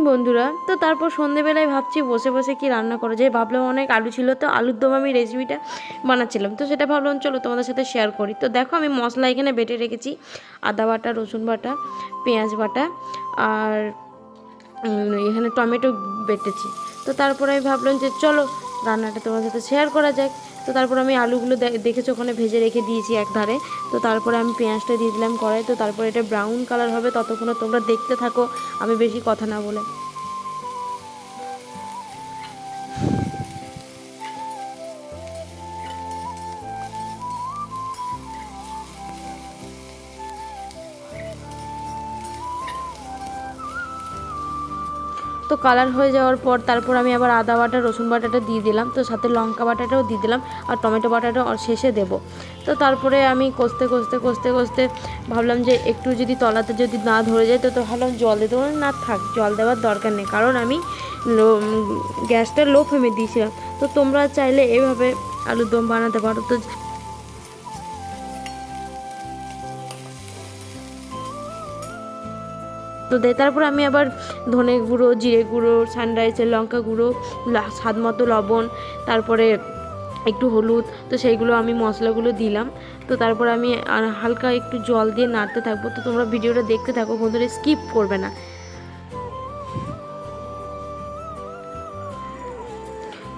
বন্ধুরা। তো তারপর সন্ধেবেলায় ভাবছি বসে বসে কি রান্না করা যায়, ভাবলাম অনেক আলু ছিল, তো আলুর দম আমি রেসিপিটা বানাচ্ছিলাম, তো সেটা ভাবলাম চলো তোমাদের সাথে শেয়ার করি। তো দেখো আমি মশলা এখানে বেটে রেখেছি, আদা বাটা, রসুন বাটা, পেঁয়াজ বাটা আর এখানে টমেটো বেটেছি। তো তারপরে আমি ভাবলাম যে চলো রান্নাটা তোমার সাথে শেয়ার করা যাক। তো তারপর আমি আলুগুলো দেখেছো ওখানে ভেজে রেখে দিয়েছি এক ধারে। তো তারপরে আমি পেঁয়াজটা দিয়ে দিলাম কড়াই। তো তারপরে এটা ব্রাউন কালার হবে, ততক্ষণে তোমরা দেখতে থাকো, আমি বেশি কথা না বলে। তো কালার হয়ে যাওয়ার পর তারপর আমি আবার আদা বাটা, রসুন বাটাটা দিয়ে দিলাম, তো সাথে লঙ্কা বাটাটাও দিয়ে দিলাম আর টমেটো বাটাটা শেষে দেব। তো তারপরে আমি কষতে কষতে কষতে কষতে ভাবলাম যে একটু যদি তলাতে যদি না ধরে যায় তো ভাবলাম জল দিয়ে দেবো। না থাক, জল দেওয়ার দরকার নেই, কারণ আমি গ্যাসটা লো ফ্লেমে দিয়েছিলাম। তো তোমরা চাইলে এভাবে আলুর দম বানাতে পারো। তো তারপর আমি আবার ধনে গুঁড়ো, জিরে গুঁড়ো, সানরাইসের লঙ্কা গুঁড়ো, স্বাদ মতো লবণ, তারপরে একটু হলুদ, তো সেইগুলো আমি মশলাগুলো দিলাম। তো তারপর আমি হালকা একটু জল দিয়ে নাড়তে থাকবো। তো তোমরা ভিডিওটা দেখতে থাকো বন্ধুরা, স্কিপ করবে না।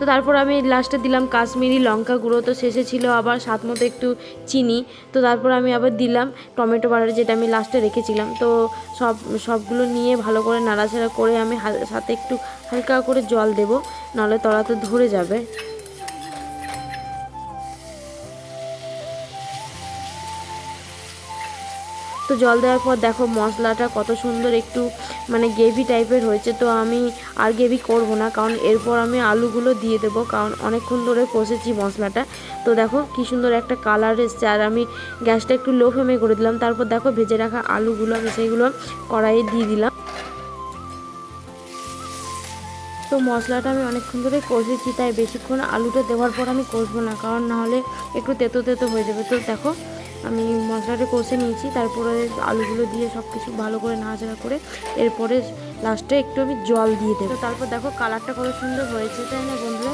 তো তারপর আমি লাস্টে দিলাম কাশ্মীরি লঙ্কা গুঁড়ো, তো শেষে ছিল আবার স্বাদ মতো একটু চিনি। তো তারপর আমি আবার দিলাম টমেটো বাটার, যেটা আমি লাস্টে রেখেছিলাম। তো সবগুলো নিয়ে ভালো করে নাড়াচাড়া করে আমি সাথে একটু হালকা করে জল দেবো, নাহলে তলাতে ধরে যাবে। তো জল দেওয়ার পর দেখো মশলাটা কত সুন্দর একটু মানে গ্রেভি টাইপের হয়েছে। তো আমি আর গ্রেভি করব না, কারণ এরপর আমি আলুগুলো দিয়ে দেবো, কারণ অনেকক্ষণ ধরে কষেছি মশলাটা। তো দেখো কি সুন্দর একটা কালার এসছে, আর আমি গ্যাসটা একটু লো ফ্লেমে করে দিলাম। তারপর দেখো ভেজে রাখা আলুগুলো আমি সেইগুলো কড়াইয়ে দিয়ে দিলাম। তো মশলাটা আমি অনেকক্ষণ ধরে কষেছি, তাই বেশিক্ষণ আলুটা দেওয়ার পর আমি কষবো না, কারণ নাহলে একটু তেতো তেতো হয়ে যাবে। তো দেখো আমি মশলাটা কষে নিয়েছি, তারপরে আলুগুলো দিয়ে সব কিছু ভালো করে নাড়াচাড়া করে এরপরে লাস্টে একটু আমি জল দিয়ে দেবো। তারপর দেখো কালারটা কত সুন্দর হয়েছে, তাই না বন্ধুরা?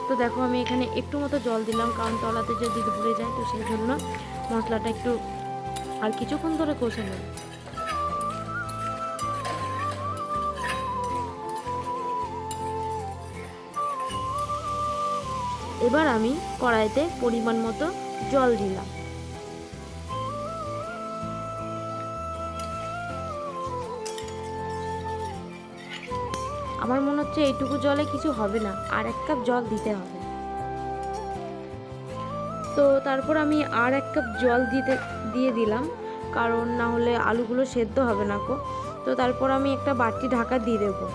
তো দেখো আমি এখানে একটু মতো জল দিলাম, কারণ তলাতে যদি ধরে যায়, তো সেই জন্য মশলাটা একটু আর কিছুক্ষণ ধরে কষে নেব। এবার আমি কড়াইতে পরিমাণ মতো জল দিলাম। আমার মনে হচ্ছে এইটুকু জলে কিছু হবে না, আর 1 কাপ জল দিতে হবে। তো তারপর আমি আর 1 কাপ জল দিয়ে দিলাম, কারণ না হলে আলুগুলো সেদ্ধ হবে না কো। তো তারপর আমি একটা বাটি ঢাকা দিয়ে দেবো।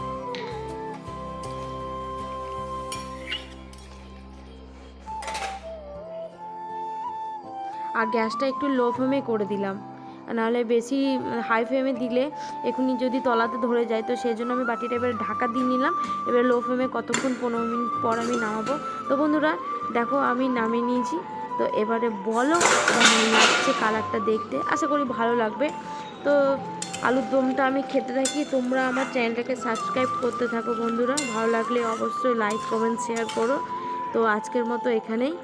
আর গ্যাসটা একটু লো ফ্লেমে করে দিলাম, নাহলে বেশি হাই ফ্লেমে দিলে এখনই যদি তলাতে ধরে যায়। তো সেই জন্য আমি বাটিটা এবার ঢাকা দিয়ে নিলাম। এবার লো ফ্লেমে কতক্ষণ 15 মিনিট পর আমি নামাবো। তো বন্ধুরা দেখো আমি নামিয়ে নিয়েছি। তো এবারে বলো কেমন লাগছে কালারটা দেখতে, আশা করি ভালো লাগবে। তো আলুর দমটা আমি খেতে থাকি, তোমরা আমার চ্যানেলটাকে সাবস্ক্রাইব করতে থাকো বন্ধুরা। ভালো লাগলে অবশ্যই লাইক, কমেন্ট, শেয়ার করো। তো আজকের মতো এখানেই।